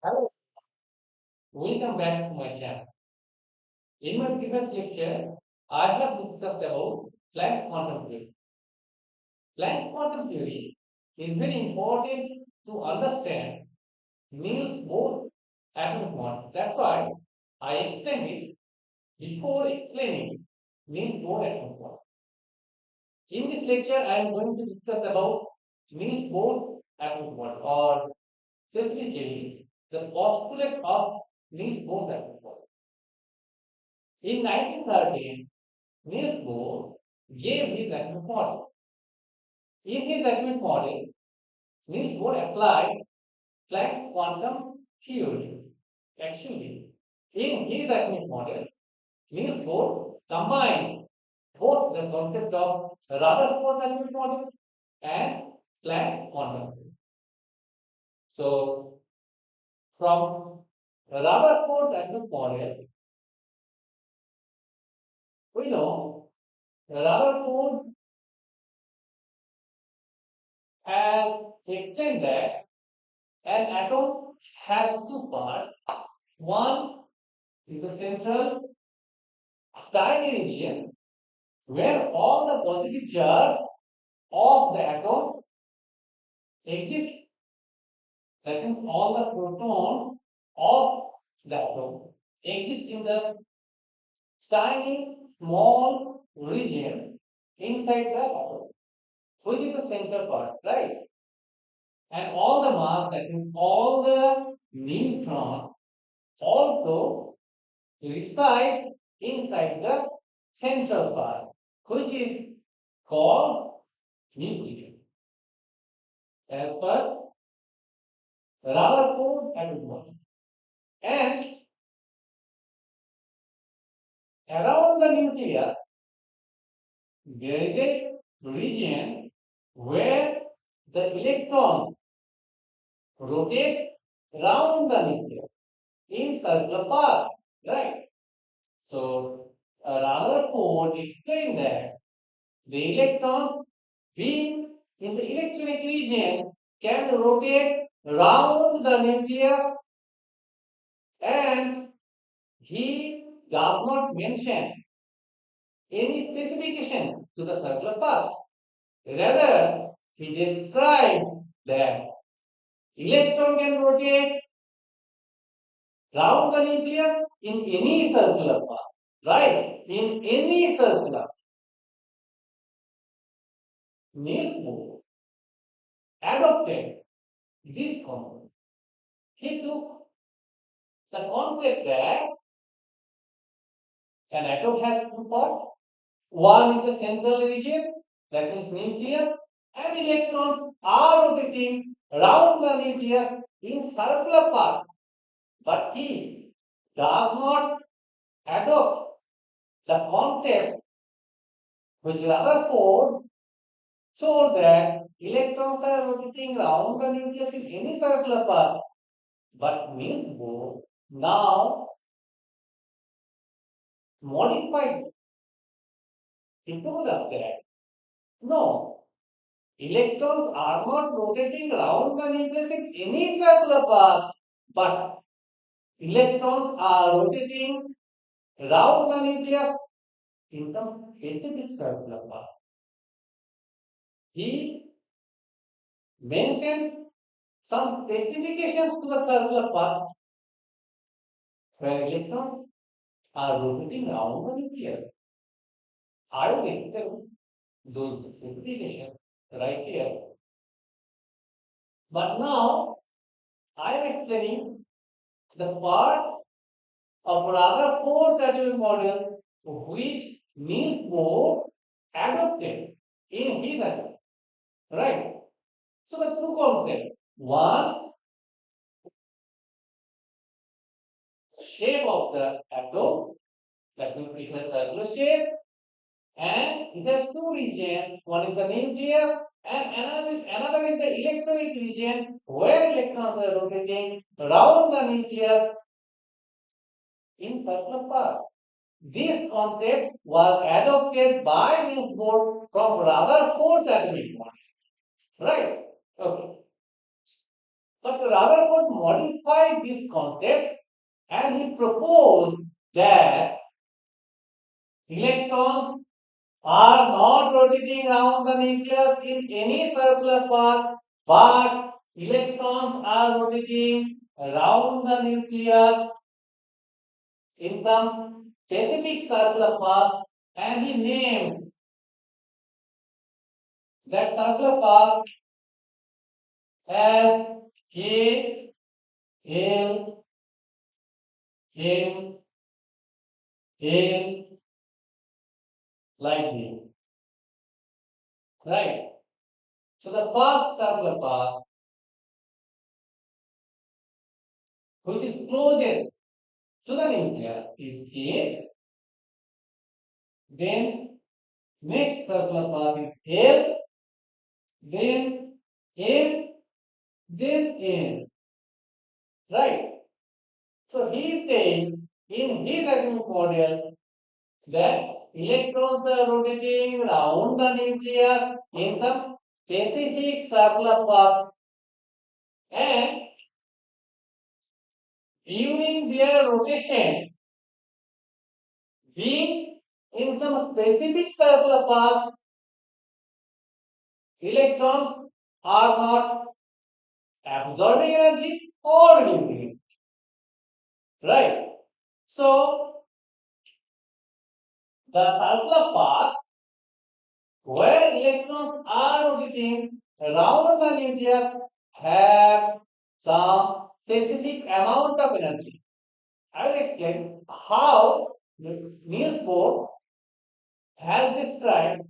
Hello, welcome back to my channel. In my previous lecture, I have discussed about Planck quantum theory. Planck quantum theory is very important to understand Niels Bohr atomic model. That's why I explained it before explaining Niels Bohr atomic model. In this lecture, I am going to discuss about Niels Bohr atomic model, or specifically the postulate of Niels Bohr atomic model. In 1913, Niels Bohr gave his atomic model. In his atomic model, Niels Bohr applied Planck's quantum theory. Actually, in his atomic model, Niels Bohr combined both the concept of Rutherford atomic model and Planck quantum theory. So, from Rutherford atomic model, we know Rutherford has explained that an atom has two parts. One is the central tiny region where all the positive charge of the atom exists. That means all the protons of the atom exist in the tiny small region inside the atom, which is the central part, right? And all the mass, that means all the neutrons also reside inside the central part, which is called nucleus. As per Rutherford atomic model. And around the nucleus, there is a region where the electrons rotate around the nucleus in circular path, right? So, Rutherford explained that the electrons being in the electronic region can rotate around the nucleus, and he does not mention any specification to the circular path. Rather, he described that electron can rotate round the nucleus in any circular path, right? In any circular. Niels Bohr adopted this concept. He took the concept that an atom has two parts. One is the central region, that means nucleus, and electrons are rotating around the nucleus in circular path. But he does not adopt the concept which Rutherford showed that electrons are rotating around the nucleus in any circular path. But Niels Bohr now modified. He told us that no, electrons are not rotating around the nucleus in any circular path, but electrons are rotating around the nucleus in some specific circular path. He mentioned some specifications to the circular path where electrons are rotating around the nucleus. I will explain those specifications right here. But now I am explaining the part of Rutherford's atomic model which Niels Bohr adopted in his atom. Right? So the two concepts. One, shape of the atom, that means it has circular shape, and it has two regions. One is the nucleus, and another is the electronic region where electrons are rotating around the nucleus in circular path. This concept was adopted by Niels Bohr from Rutherford's atomic model. Right? Okay. but Rutherford modified this concept and he proposed that electrons are not rotating around the nucleus in any circular path, but electrons are rotating around the nucleus in some specific circular path, and he named that circular path as K, L, M, L, like this. Right? So the first circular path, which is closest to the nucleus, is K. Then next circular path is L, then M, then N. Right? So he is saying in his atomic model that electrons are rotating around the nucleus in some specific circular path, and during their rotation, being in some specific circular path, electrons are not absorbing energy or releasing it. Right? So the circular path where electrons are rotating around the nucleus have some specific amount of energy. I will explain how Niels Bohr has described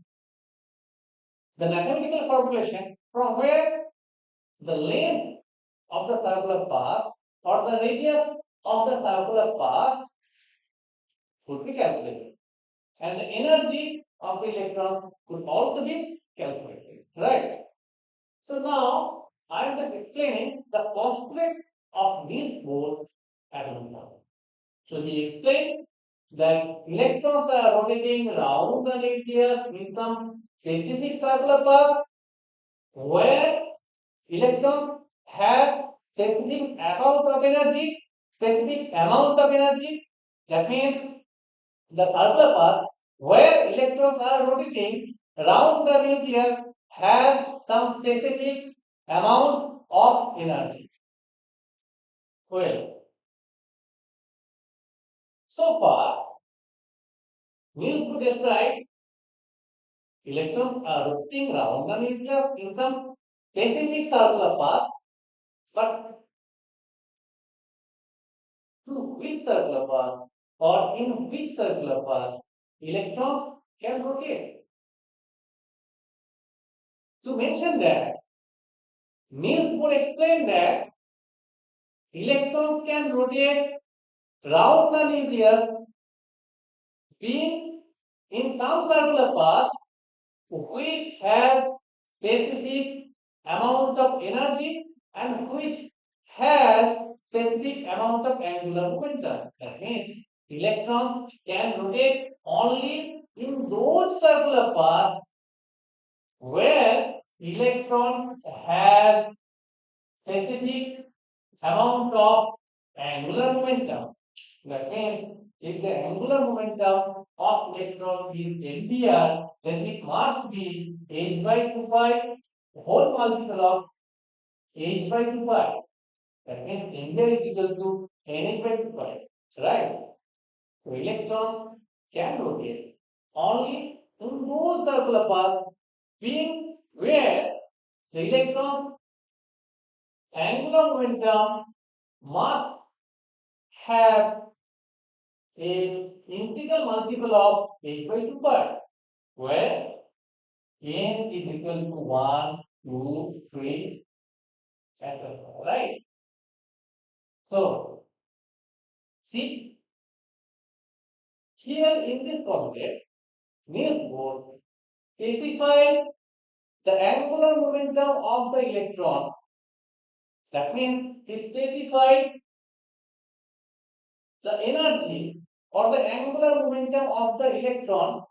the mathematical formulation from where the length of the circular path or the radius of the circular path could be calculated, and the energy of the electron could also be calculated. Right? So now I am just explaining the postulates of Niels Bohr atomic model. So he explained that electrons are rotating around the nucleus in some specific circular path where electrons have specific amount of energy, specific amount of energy. That means the circular path where electrons are rotating around the nucleus has some specific amount of energy. Well, so far, Niels Bohr described electrons are rotating around the nucleus in some specific circular path, but through which circular path or in which circular path electrons can rotate. To mention that, Niels Bohr explained that electrons can rotate round the nucleus being in some circular path which has specific amount of energy and which has specific amount of angular momentum. That means electrons can rotate only in those circular paths where electron has specific amount of angular momentum. That means if the angular momentum of electron is LBR, then it must be h by 2 pi whole multiple of h by 2 pi. That means NBR is equal to nh by 2 pi. Right? So electrons can rotate only in those circular paths being where the electron angular momentum must have a integral multiple of h by 2 pi, where n is equal to 1, 2, 3, etc. Right? So, see, here in this concept, Niels Bohr specified the angular momentum of the electron. That means he specified the energy or the angular momentum of the electron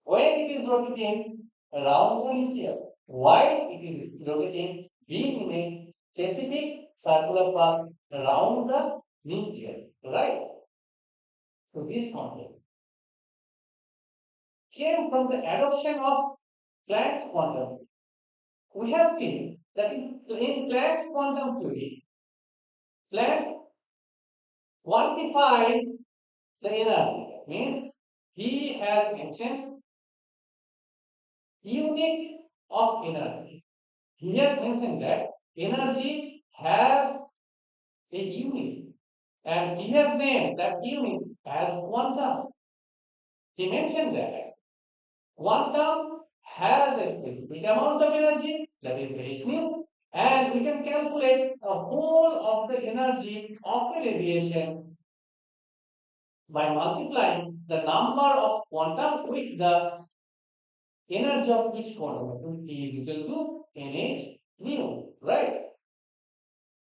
when it is rotating around the nucleus. Why it is rotating being in a specific circular path around the nucleus, right? So this concept came from the adoption of Planck's quantum. We have seen that in Planck's quantum theory, Planck quantified the energy. Means he has mentioned unit of energy. He has mentioned that energy has a unit, and he has named that unit as quantum. He mentioned that quantum has a specific amount of energy that is very new, and we can calculate the whole of the energy of a radiation by multiplying the number of quantum with the energy of each quantum. T is equal to nh nu, right?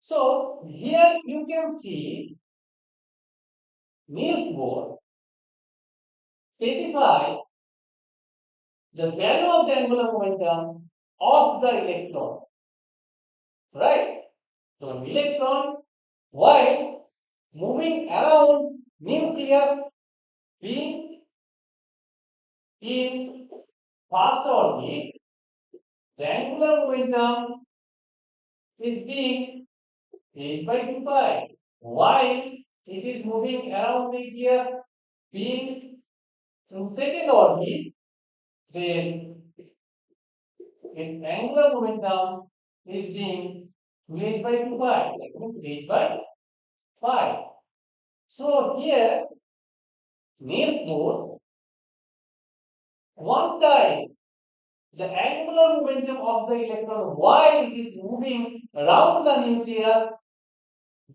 So here you can see Neils Bohr specify the value of the angular momentum of the electron, right? So an electron, while moving around nucleus, being in fast orbit, the angular momentum is being h by 2 pi, while it is moving around nucleus, being in second orbit, then its angular momentum is being 2h by 2 pi, that means h by pi. So here, Neils Bohr, one time the angular momentum of the electron while it is moving around the nucleus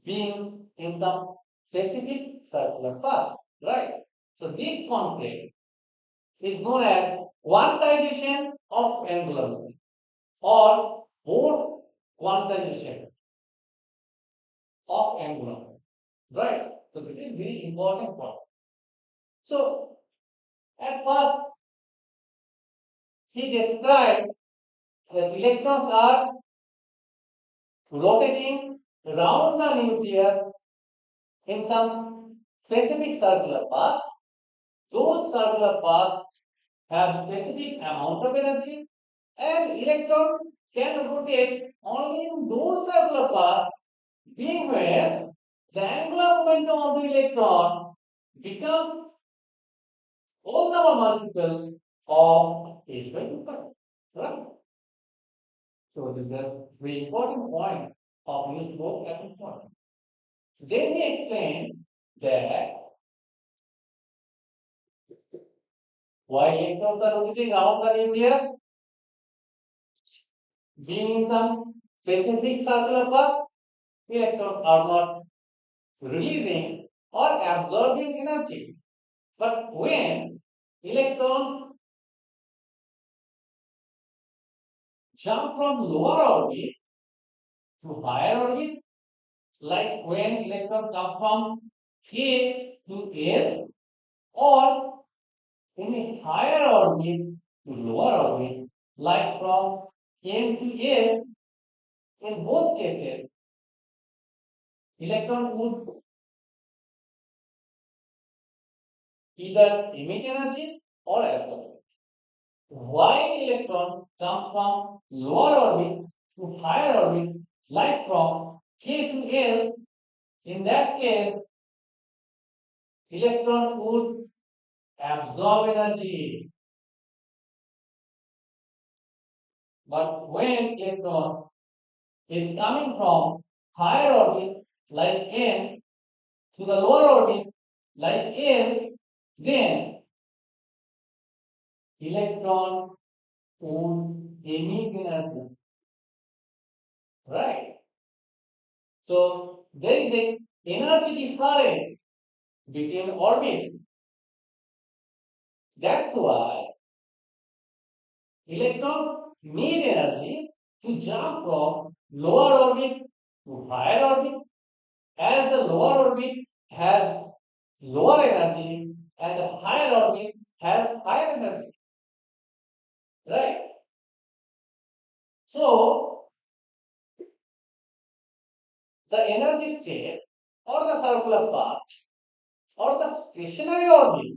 being in the specific circular path, right? So this concept is known as quantization of angular momentum or Bohr quantization of angular momentum, right? So this is very important point. So at first he described that electrons are rotating around the nucleus in some specific circular path. Those circular paths have specific amount of energy, and electron can rotate only in those circular paths being where the angular momentum of the electron becomes whole number multiple of h by 2 pi. Right? So this is a very important point of Neils Bohr at this point. Then we explain that why electrons are rotating around the nucleus, being in some specific circular path, electrons are not releasing or absorbing energy. But when electrons jump from lower orbit to higher orbit, like when electrons come from K to L, or in a higher orbit to lower orbit, like from M to L, in both cases, electron would either emit energy or absorb. Why electrons come from lower orbit to higher orbit, like from K to L, in that case, electron would absorb energy. But when electron is coming from higher orbit, like N, to the lower orbit, like L, then electron would emit energy. Right? So there is a energy difference between orbit. That's why electrons need energy to jump from lower orbit to higher orbit, as the lower orbit has lower energy and the higher orbit has higher energy. Right? So the energy state or the circular path or the stationary orbit,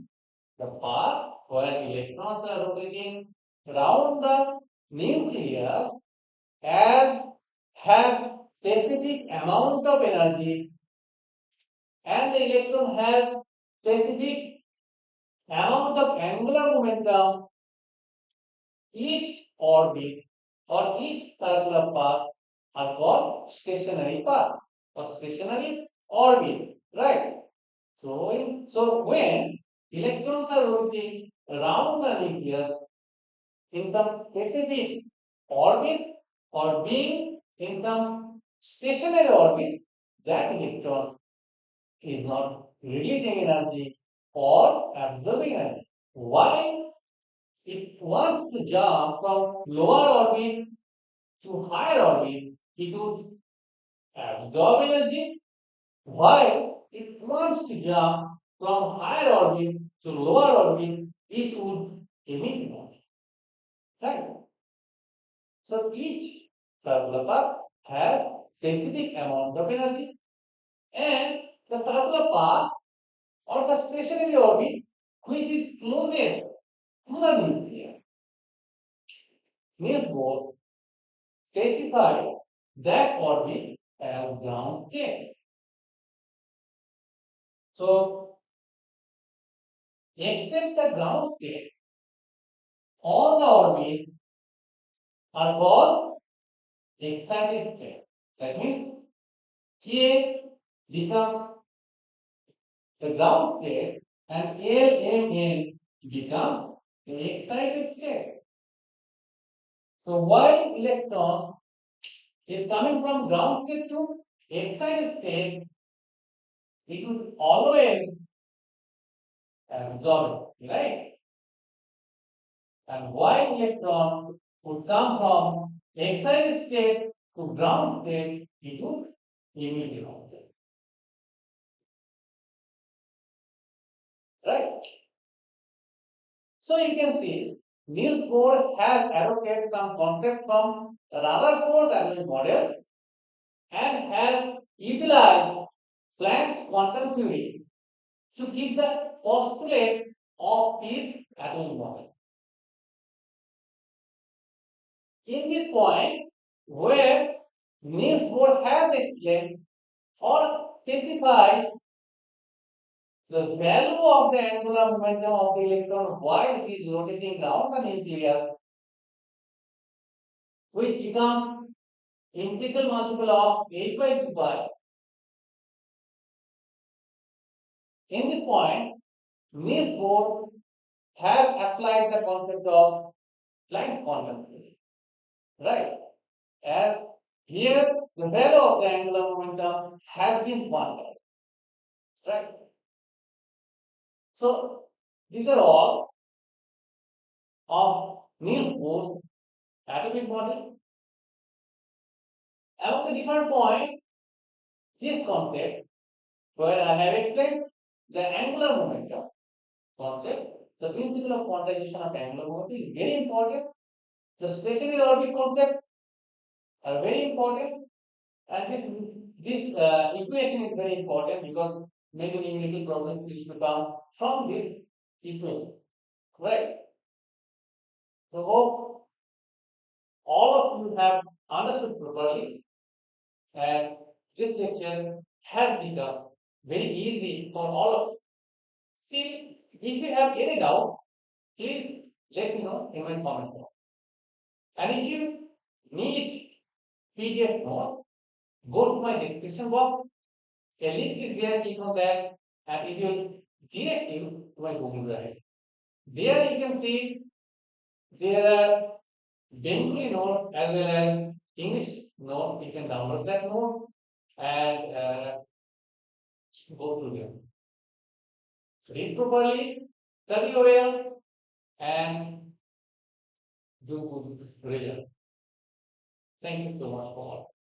the path where electrons are rotating around the nucleus and have specific amount of energy, and the electron has specific amount of angular momentum. Each orbit or each circular path are called stationary path or stationary orbit, right? So when electrons are rotating around the nucleus in some specific orbit or being in some stationary orbit, that electron is not releasing energy or absorbing energy. Why? It wants to jump from lower orbit to higher orbit, it would absorb energy, while it wants to jump from higher orbit to lower orbit, it would emit energy. Right? So each circular path has specific amount of energy, and the circular path or the stationary orbit which is closest to the nucleus, Neils Bohr specify that orbit as ground state. So, except the ground state, all the orbits are called excited state. That means K becomes the ground state and L, M, N become the excited state. So, while electron is coming from ground state to excited state, it would always absorb it, right? And while electron would come from excited state to ground state, it would emit energy. Right? So you can see Niels Bohr has adopted some concept from Rutherford Atomic model and has utilized Planck's quantum theory to give the postulate of his atomic model. In this point, where Niels Bohr has explained or specified the value of the angular momentum of the electron while it is rotating around the nucleus, which becomes integral multiple of 8 by 2 pi. In this point, Niels Bohr has applied the concept of Planck's quantum theory, right? As here, the value of the angular momentum has been quantized, right? So, these are all of Niels Bohr's atomic model. Among the different points, this concept, where I have explained the angular momentum concept, the principle of quantization of angular momentum is very important. The stationary orbit concept are very important, and this equation is very important because many numerical problems will come from this equation, right? So hope all of you have understood properly, and this lecture has become very easy for all of you. See, if you have any doubt, please let me know in my comment box. And if you need PDF note, go to my description box. A link is there, click on that, and it will direct you to my Google Drive. There you can see there are Bengali note as well as English note. You can download that note and go through them. Read properly, study well, and do good result. Thank you so much for all.